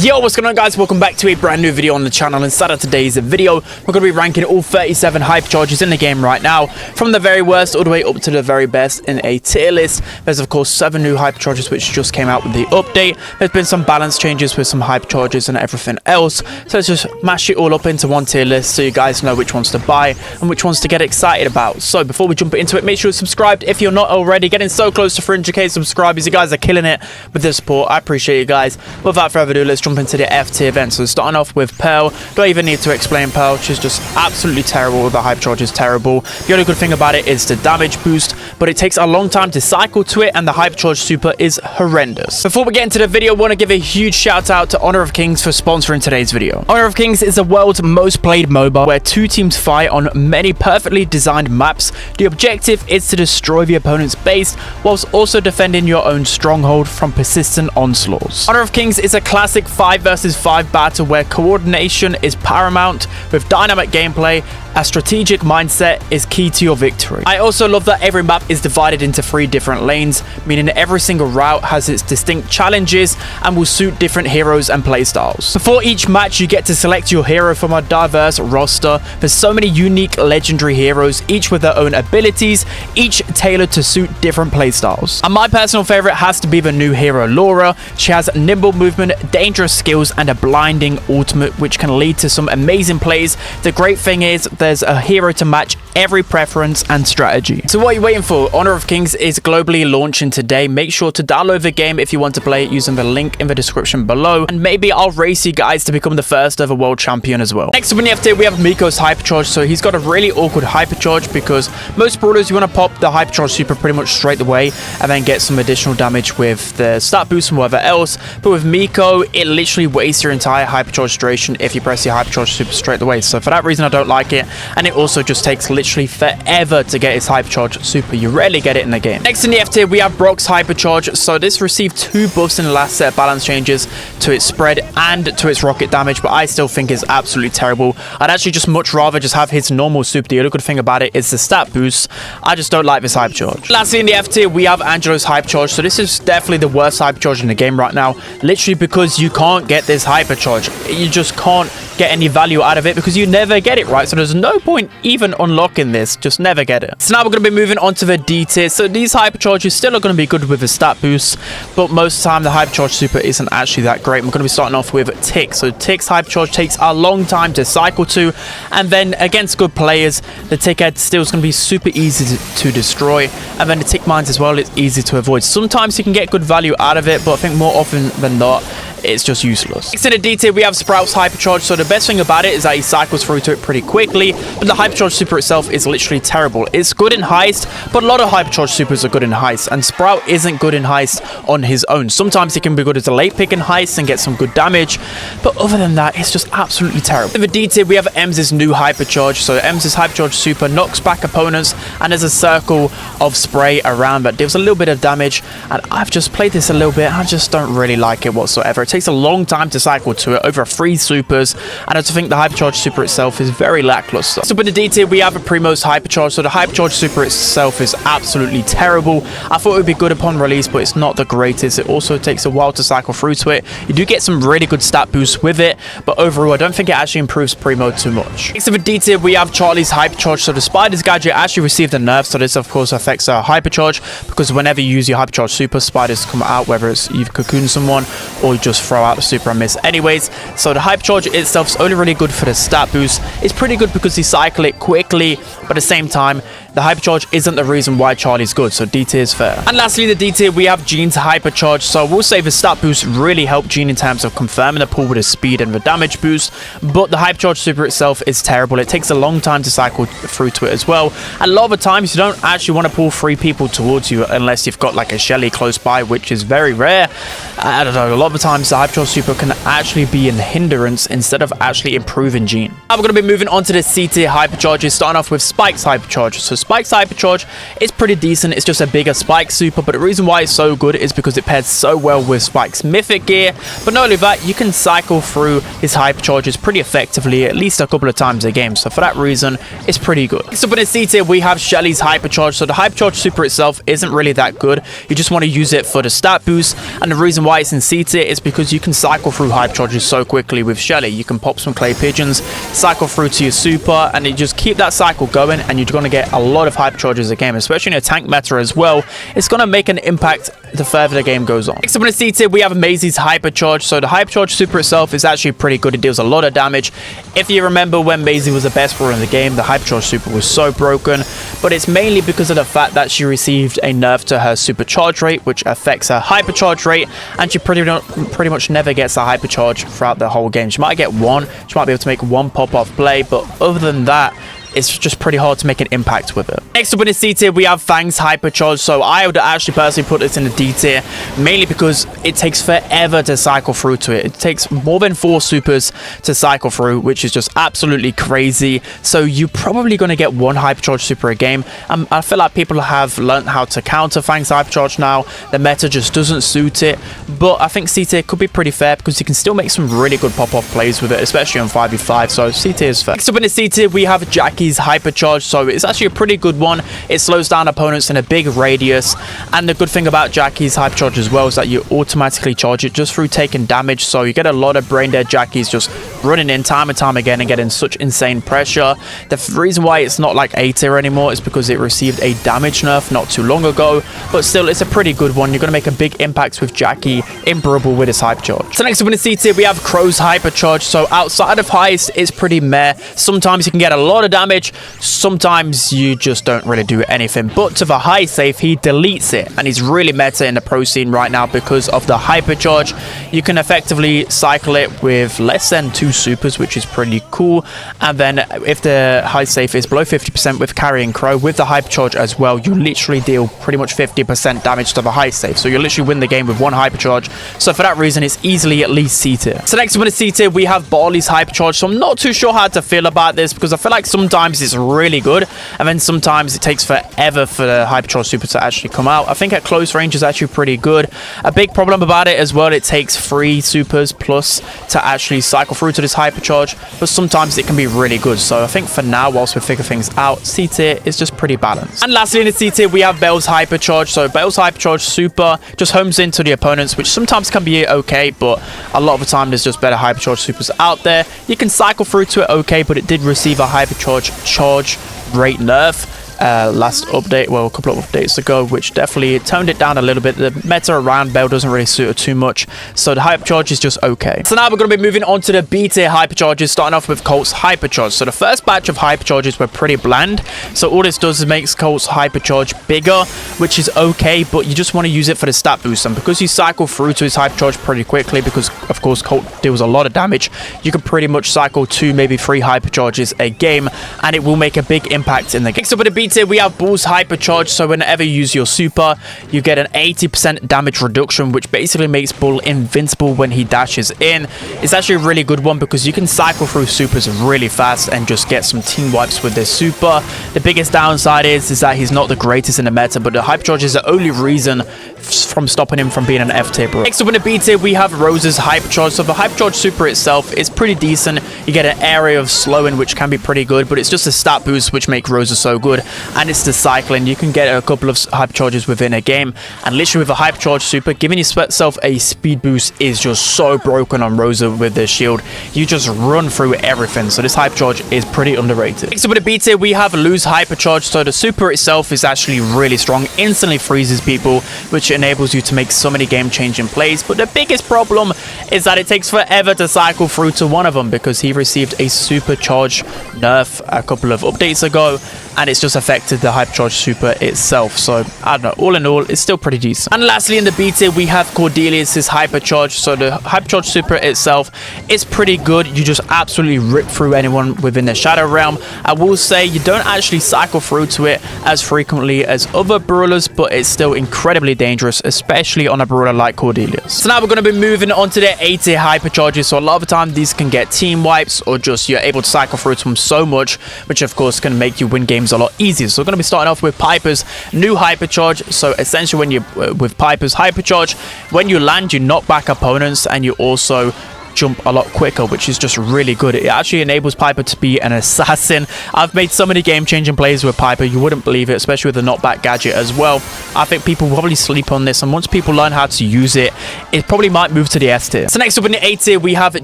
Yo, what's going on, guys? Welcome back to a brand new video on the channel. Inside of today's video, we're going to be ranking all 37 Hypercharges in the game right now, from the very worst all the way up to the very best in a tier list. There's of course 7 new Hypercharges which just came out with the update. There's been some balance changes with some Hypercharges and everything else, so let's just mash it all up into one tier list so you guys know which ones to buy and which ones to get excited about. So before we jump into it, make sure you're subscribed if you're not already. Getting so close to 300k subscribers. You guys are killing it with the support. I appreciate you guys. Without further ado, let's jump into the F tier event. So starting off with Pearl. Don't even need to explain Pearl. She's just absolutely terrible. The Hypercharge is terrible. The only good thing about it is the damage boost, but it takes a long time to cycle to it, and the Hypercharge super is horrendous. Before we get into the video, I want to give a huge shout out to Honor of Kings for sponsoring today's video. Honor of Kings is the world's most played MOBA where 2 teams fight on many perfectly designed maps. The objective is to destroy the opponent's base whilst also defending your own stronghold from persistent onslaughts. Honor of Kings is a classic 5 versus 5 battle where coordination is paramount with dynamic gameplay. A strategic mindset is key to your victory. I also love that every map is divided into 3 different lanes, meaning every single route has its distinct challenges and will suit different heroes and playstyles. Before each match, you get to select your hero from a diverse roster. There's so many unique legendary heroes, each with their own abilities, each tailored to suit different playstyles. And my personal favorite has to be the new hero Laura. She has nimble movement, dangerous skills, and a blinding ultimate which can lead to some amazing plays. The great thing is there's a hero to match every preference and strategy. So what are you waiting for? Honor of Kings is globally launching today. Make sure to download the game if you want to play it using the link in the description below, and maybe I'll race you guys to become the first ever world champion as well. Next up in the F tier, we have Miko's Hypercharge. So he's got a really awkward Hypercharge because most brawlers, you want to pop the Hypercharge super pretty much straight away and then get some additional damage with the stat boost and whatever else. But with Miko, it literally wastes your entire Hypercharge duration if you press your Hypercharge super straight away. So for that reason, I don't like it. And it also just takes literally forever to get his Hypercharge super. You rarely get it in the game. Next in the F tier, we have Brock's Hypercharge. So this received 2 buffs in the last set of balance changes to its spread and to its rocket damage, but I still think it's absolutely terrible. I'd actually just much rather just have his normal super. The other good thing about it is the stat boost. I just don't like this Hypercharge. Lastly in the F tier, we have Angelo's Hypercharge. So this is definitely the worst Hypercharge in the game right now, literally because you can't get this Hypercharge. You just can't get any value out of it because you never get it, right? So there's no point even unlocking this. Just never get it. So now we're going to be moving on to the D tier. So these Hypercharges still are going to be good with the stat boost, but most of the time the Hypercharge super isn't actually that great. We're going to be starting off with Tick. So Tick's Hypercharge takes a long time to cycle to, and then against good players, the Tick Head still is going to be super easy to destroy, and then the Tick Mines as well, it's easy to avoid. Sometimes you can get good value out of it, but I think more often than not, it's just useless. Next in the D tier, we have Sprout's Hypercharge. So the best thing about it is that he cycles through to it pretty quickly, but the Hypercharge super itself is literally terrible. It's good in Heist, but a lot of Hypercharge supers are good in Heist, and Sprout isn't good in Heist on his own. Sometimes he can be good as a late pick in Heist and get some good damage, but other than that, it's just absolutely terrible. In the D tier, we have Emz's new Hypercharge. So Emz's Hypercharge super knocks back opponents, and there's a circle of spray around that deals a little bit of damage, and I've just played this a little bit. I just don't really like it whatsoever. It takes a long time to cycle to it, over 3 supers, and I just think the Hypercharge super itself is very lackluster. So with the D tier, we have a Primo's Hypercharge. So the Hypercharge super itself is absolutely terrible. I thought it would be good upon release, but it's not the greatest. It also takes a while to cycle through to it. You do get some really good stat boosts with it, but overall I don't think it actually improves Primo too much. Next to the D tier, we have Charlie's Hypercharge. So the Spider's gadget actually received a nerf, so this of course affects our Hypercharge, because whenever you use your Hypercharge super, spiders come out, whether it's you cocoon someone or you just throw out the super and miss anyways. So the Hypercharge itself is only really good for the stat boost. It's pretty good because you cycle it quickly, but at the same time, the Hypercharge isn't the reason why Charlie's good, so D tier is fair. And lastly, the D tier, we have Jean's Hypercharge. So we'll say the stat boost really helped Jean in terms of confirming the pull with the speed and the damage boost, but the Hypercharge super itself is terrible. It takes a long time to cycle through to it as well. A lot of the times, you don't actually want to pull 3 people towards you unless you've got like a Shelly close by, which is very rare. I don't know, a lot of the times the Hypercharge super can actually be a hindrance instead of actually improving Jean. Now we're going to be moving on to the C tier Hypercharges, starting off with Spike's Hypercharge. So Spike's Hypercharge is pretty decent. It's just a bigger Spike super, but the reason why it's so good is because it pairs so well with Spike's mythic gear. But not only that, you can cycle through his Hypercharges pretty effectively, at least a couple of times a game. So for that reason, it's pretty good. Next up in the C tier, we have Shelly's Hypercharge. So the Hypercharge super itself isn't really that good. You just want to use it for the stat boost, and the reason why it's in C tier is because you can cycle through Hypercharges so quickly with Shelly. You can pop some clay pigeons, cycle through to your super, and you just keep that cycle going, and you're going to get a lot of Hypercharges a game, especially in a tank meta as well. It's going to make an impact the further the game goes on. Next up in the C tier, we have Maisie's Hypercharge. So the Hypercharge super itself is actually pretty good. It deals a lot of damage. If you remember when Maisie was the best brawler in the game, the Hypercharge super was so broken, but it's mainly because of the fact that she received a nerf to her supercharge rate, which affects her Hypercharge rate, and she pretty much never gets a Hypercharge throughout the whole game. She might get one, she might be able to make one pop-off play, but other than that, it's just pretty hard to make an impact with it. Next up in the C tier, we have Fang's Hypercharge. So I would actually personally put this in the D tier, mainly because it takes forever to cycle through to it. It takes more than 4 supers to cycle through, which is just absolutely crazy. So you're probably going to get one Hypercharge super a game. I feel like people have learned how to counter Fang's Hypercharge now. The meta just doesn't suit it. But I think C tier could be pretty fair because you can still make some really good pop-off plays with it, especially on 5v5. So C tier is fair. Next up in the C tier, we have Jackie's Hypercharge. So it's actually a pretty good one. It slows down opponents in a big radius, and the good thing about Jackie's Hypercharge as well is that you automatically charge it just through taking damage. So you get a lot of brain dead Jackies just running in time and time again and getting such insane pressure. The reason why it's not like A tier anymore is because it received a damage nerf not too long ago, but still it's a pretty good one. You're going to make a big impact with Jackie in Brawl with his Hypercharge. So next up in the C tier, we have Crow's Hypercharge. So outside of Heist, it's pretty meh. Sometimes you can get a lot of damage, sometimes you just don't really do anything. But to the high safe, he deletes it, and he's really meta in the pro scene right now because of the Hypercharge. You can effectively cycle it with less than 2 supers, which is pretty cool. And then if the high safe is below 50% with carrying Crow with the Hypercharge as well, you literally deal pretty much 50% damage to the high safe. So you literally win the game with one Hypercharge. So for that reason, it's easily at least C tier. So next up in the C tier, we have Barley's Hypercharge. So I'm not too sure how to feel about this because I feel like sometimes it's really good, and then sometimes it takes forever for the Hypercharge super to actually come out. I think at close range is actually pretty good. A big problem about it as well, it takes 3 supers plus to actually cycle through to this Hypercharge, but sometimes it can be really good. So I think for now, whilst we figure things out, C tier is just pretty balanced. And lastly in the C tier, we have Belle's Hypercharge. So Belle's Hypercharge super just homes into the opponents, which sometimes can be okay, but a lot of the time there's just better Hypercharge supers out there. You can cycle through to it okay, but it did receive a Hypercharge charge rate nerf last update, well, a couple of updates ago, which definitely toned it down a little bit. The meta around Belle doesn't really suit her too much, so the Hypercharge is just okay. So now we're going to be moving on to the B tier Hypercharges, starting off with Colt's Hypercharge. So the first batch of Hypercharges were pretty bland, so all this does is makes Colt's Hypercharge bigger, which is okay, but you just want to use it for the stat boost, and because you cycle through to his Hypercharge pretty quickly, because of course Colt deals a lot of damage, you can pretty much cycle 2, maybe 3 Hypercharges a game, and it will make a big impact in the game. Next up with the B tier, we have Bull's Hypercharge. So whenever you use your super, you get an 80% damage reduction, which basically makes Bull invincible when he dashes in. It's actually a really good one because you can cycle through supers really fast and just get some team wipes with this super. The biggest downside is that he's not the greatest in the meta, but the Hypercharge is the only reason from stopping him from being an F tier bro. Next up in the B tier, we have Rose's Hypercharge. So the Hypercharge super itself is pretty decent. You get an area of slowing, which can be pretty good, but it's just a stat boost which make Rosa so good, and it's the cycling. You can get a couple of Hypercharges within a game, and literally with a Hypercharge super, giving yourself a speed boost is just so broken on Rosa with the shield. You just run through everything, so this Hypercharge is pretty underrated. Next up with the B tier, we have Lou's Hypercharge. So the super itself is actually really strong, instantly freezes people, which enables you to make so many game-changing plays, but the biggest problem is that it takes forever to cycle through to one of them because he received a supercharge nerf a couple of updates ago, and it's just affected the Hypercharge super itself. So I don't know, all in all, it's still pretty decent. And lastly, in the B tier, we have Cordelius's Hypercharge. So the Hypercharge super itself is pretty good. You just absolutely rip through anyone within the Shadow Realm. I will say you don't actually cycle through to it as frequently as other brawlers, but it's still incredibly dangerous, especially on a brawler like Cordelius. So now we're going to be moving on to the A tier Hypercharges. So a lot of the time these can get team wipes, or just you're able to cycle through to them so much, which of course can make you win games a lot easier. So we're going to be starting off with Piper's new Hypercharge. So essentially when you're with Piper's Hypercharge, when you land, you knock back opponents, and you also jump a lot quicker, which is just really good. It actually enables Piper to be an assassin. I've made so many game-changing plays with Piper, you wouldn't believe it, especially with the knockback gadget as well. I think people probably sleep on this, and once people learn how to use it, it probably might move to the S tier. So next up in the A tier, we have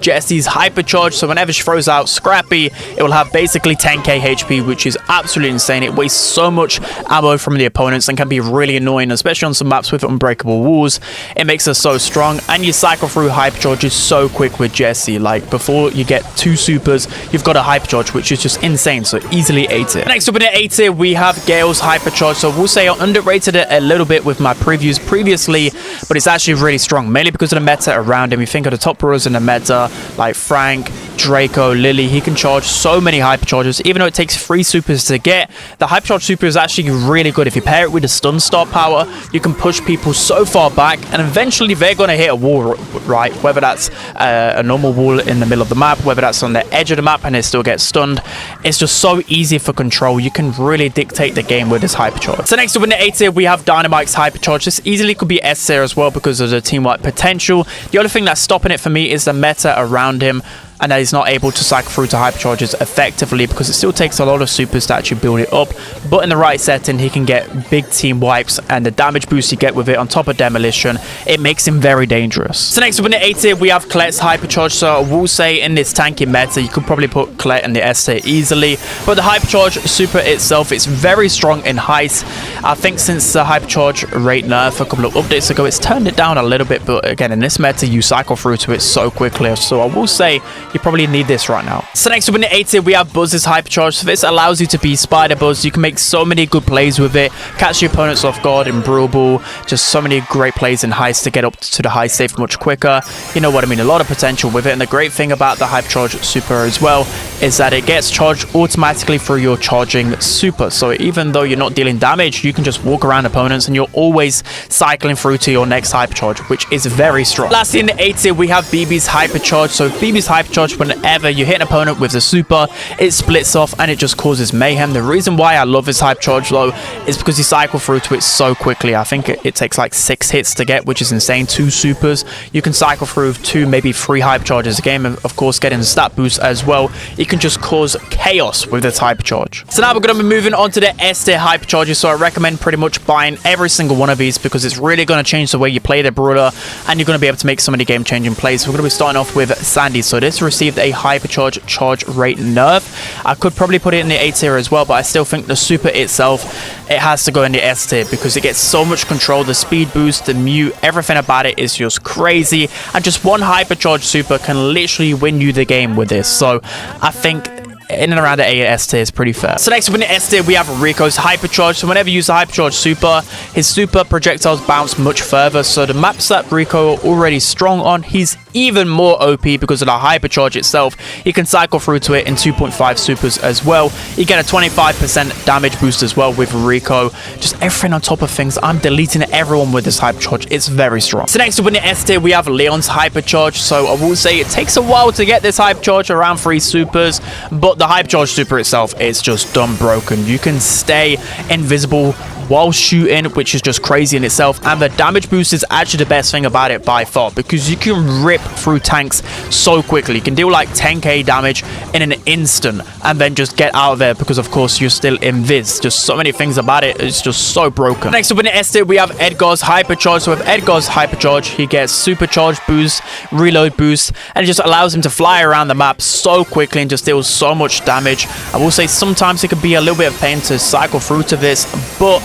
Jessie's Hypercharge. So whenever she throws out Scrappy, it will have basically 10k HP, which is absolutely insane. It wastes so much ammo from the opponents and can be really annoying, especially on some maps with unbreakable walls. It makes her so strong, and you cycle through Hypercharges so quick with Jessie. Like, before you get 2 supers, you've got a Hypercharge, which is just insane. So easily A tier. Next up in the A tier, we have Gale's Hypercharge. So we'll say I underrated it a little bit with my previews previously, but it's actually really strong, mainly because of the meta around him. You think of the top brawlers in the meta, like Frank, Draco, Lily. He can charge so many Hypercharges, even though it takes 3 supers to get. The Hypercharge super is actually really good. If you pair it with the stun star power, you can push people so far back, and eventually they're going to hit a wall, right? Whether that's a normal wall in the middle of the map, whether that's on the edge of the map and they still get stunned. It's just so easy for control. You can really dictate the game with this Hypercharge. So next up in the A tier, we have Dynamite's Hypercharge. This easily could be S tier as well because of the team wipe potential. The only thing that's stopping it for me is the meta around him, and that he's not able to cycle through to Hypercharges effectively because it still takes a lot of supers to actually build it up. But in the right setting, he can get big team wipes, and the damage boost you get with it on top of Demolition, it makes him very dangerous. So next up in the A tier, we have Colette's Hypercharge. So I will say in this tanky meta, you could probably put Colette in the S tier easily. But the Hypercharge super itself, it's very strong in heist. I think since the Hypercharge rate nerf a couple of updates ago, it's turned it down a little bit. But again, in this meta, you cycle through to it so quickly. So I will say you probably need this right now. So next up in the A tier, we have Buzz's Hypercharge. So this allows you to be Spider Buzz. You can make so many good plays with it, catch your opponents off guard in Brawl Ball. Just so many great plays in heist to get up to the high safe much quicker. You know what I mean? A lot of potential with it. And the great thing about the Hypercharge super as well is that it gets charged automatically through your charging super. So even though you're not dealing damage, you can just walk around opponents and you're always cycling through to your next Hypercharge, which is very strong. Lastly in the A tier, we have BB's Hypercharge. So BB's Hypercharge, whenever you hit an opponent with the super, it splits off and it just causes mayhem. The reason why I love this Hypercharge though is because you cycle through to it so quickly. I think it takes like 6 hits to get, which is insane. 2 supers. You can cycle through 2, maybe 3 Hypercharges a game, and of course getting the stat boost as well. You can just cause chaos with this Hypercharge. So now we're going to be moving on to the S tier Hypercharges. So I recommend pretty much buying every single one of these because it's really going to change the way you play the brawler, and you're going to be able to make so many game-changing plays. So we're going to be starting off with Sandy. So this received a Hypercharge charge rate nerf. I could probably put it in the A tier as well, but I still think the super itself, it has to go in the S tier because it gets so much control. The speed boost, the mute, everything about it is just crazy, and just one Hypercharge super can literally win you the game with this. So I think in and around the AS tier is pretty fair. So next up in the S tier, we have Rico's Hypercharge. So whenever you use the Hypercharge super, his super projectiles bounce much further. So the maps that Rico are already strong on, he's even more OP because of the Hypercharge itself. You can cycle through to it in 2.5 supers as well. You get a 25% damage boost as well with Rico. Just everything on top of things. I'm deleting everyone with this Hypercharge. It's very strong. So next up in the S tier, we have Leon's Hypercharge. So I will say it takes a while to get this Hypercharge, around 3 supers, but the Hypercharge super itself is just dumb broken. You can stay invisible while shooting, which is just crazy in itself, and the damage boost is actually the best thing about it by far because you can rip through tanks so quickly. You can deal like 10k damage in an instant and then just get out of there because of course you're still invis. Just so many things about it, it's just so broken. Next up in the S tier, we have Edgar's Hypercharge. So with Edgar's Hypercharge, he gets supercharge boost, reload boost, and it just allows him to fly around the map so quickly and just deal so much damage. I will say sometimes it could be a little bit of pain to cycle through to this, but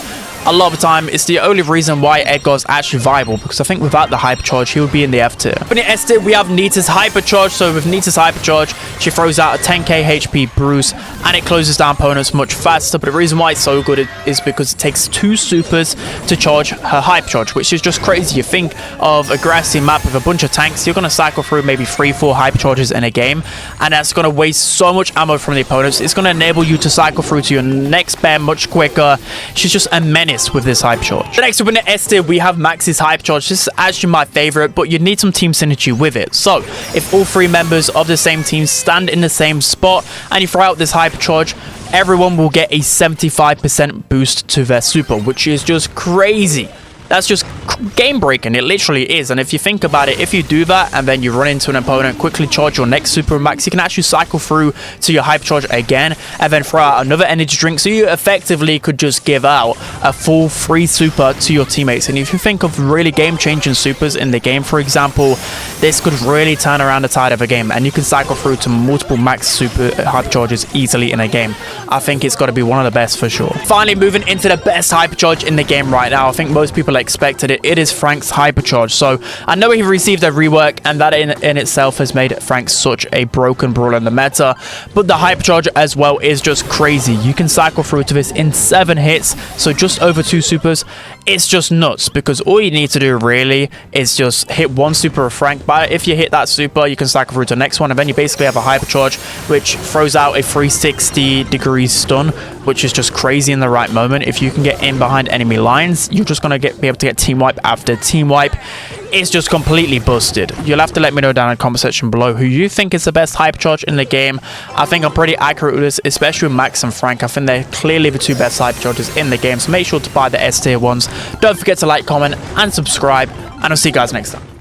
a lot of the time, it's the only reason why Edgar's actually viable, because I think without the Hypercharge, he would be in the F tier. But in the S tier, we have Nita's Hypercharge. So with Nita's Hypercharge, she throws out a 10k HP Bruce, and it closes down opponents much faster. But the reason why it's so good is because it takes 2 supers to charge her Hypercharge, which is just crazy. You think of a grassy map with a bunch of tanks, you're going to cycle through maybe 3-4 Hypercharges in a game, and that's going to waste so much ammo from the opponents. It's going to enable you to cycle through to your next bear much quicker. She's just a menace with this Hypercharge. The next up in the S tier, we have Max's Hypercharge. This is actually my favorite, but you need some team synergy with it. So if all 3 members of the same team stand in the same spot and you throw out this Hypercharge, everyone will get a 75% boost to their super, which is just crazy. That's just game breaking. It literally is. And if you think about it, if you do that and then you run into an opponent, quickly charge your next super max, you can actually cycle through to your Hypercharge again and then throw out another energy drink. So you effectively could just give out a full free super to your teammates. And if you think of really game changing supers in the game, for example, this could really turn around the tide of a game, and you can cycle through to multiple max super Hypercharges easily in a game. I think it's got to be one of the best for sure. Finally, moving into the best Hypercharge in the game right now, I think most people expected it. It is Frank's Hypercharge. So I know he received a rework, and that in itself has made Frank such a broken brawler in the meta, but the Hypercharge as well is just crazy. You can cycle through to this in 7 hits, so just over 2 supers. It's just nuts, because all you need to do really is just hit 1 super of Frank. But if you hit that super, you can cycle through to the next one, and then you basically have a Hypercharge which throws out a 360-degree stun, which is just crazy in the right moment. If you can get in behind enemy lines, you're just going to be able to get team wipe after team wipe. It's just completely busted. You'll have to let me know down in the comment section below who you think is the best Hypercharge in the game. I think I'm pretty accurate with this, especially with Max and Frank. I think they're clearly the 2 best Hypercharges in the game, so make sure to buy the S tier ones. Don't forget to like, comment, and subscribe, and I'll see you guys next time.